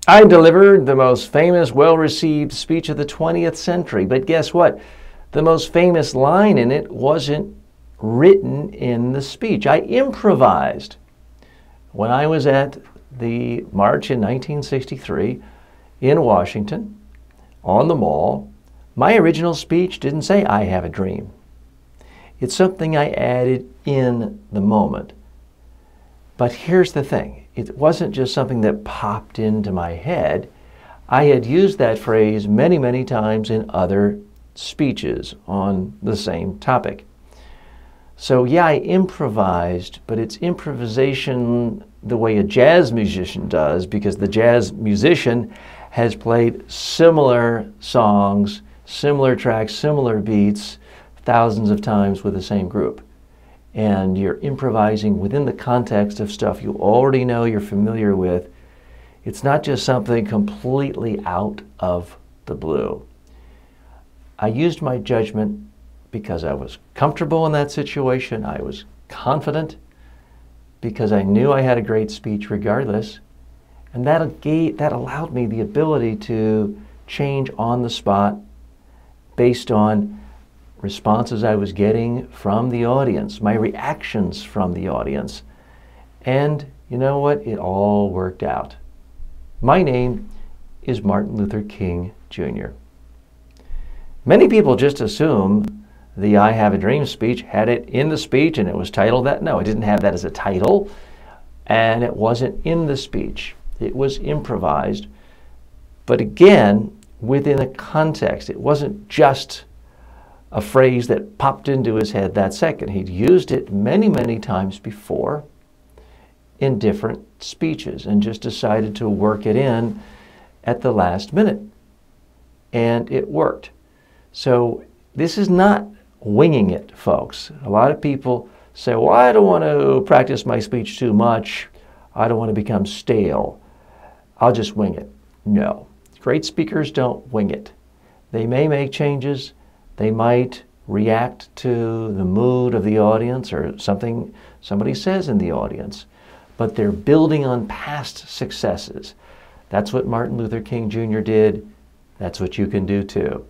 I delivered the most famous, well-received speech of the 20th century, but guess what? The most famous line in it wasn't written in the speech. I improvised. When I was at the march in 1963 in Washington, on the Mall, my original speech didn't say, "I have a dream." It's something I added in the moment. But here's the thing. It wasn't just something that popped into my head. I had used that phrase many, many times in other speeches on the same topic. So yeah, I improvised, but it's improvisation the way a jazz musician does, because the jazz musician has played similar songs, similar tracks, similar beats thousands of times with the same group. And you're improvising within the context of stuff you already know, you're familiar with. It's not just something completely out of the blue. I used my judgment because I was comfortable in that situation. I was confident because I knew I had a great speech regardless. And that allowed me the ability to change on the spot based on responses I was getting from the audience, my reactions from the audience. And you know what? It all worked out. My name is Martin Luther King Jr. Many people just assume the I Have a Dream speech had it in the speech and it was titled that. No, it didn't have that as a title, and it wasn't in the speech. It was improvised, but again, within a context. It wasn't just a phrase that popped into his head that second. He'd used it many, many times before in different speeches and just decided to work it in at the last minute. And it worked. So this is not winging it, folks. A lot of people say, well, I don't want to practice my speech too much. I don't want to become stale. I'll just wing it. No. Great speakers don't wing it. They may make changes. They might react to the mood of the audience or something somebody says in the audience, but they're building on past successes. That's what Martin Luther King Jr. did. That's what you can do too.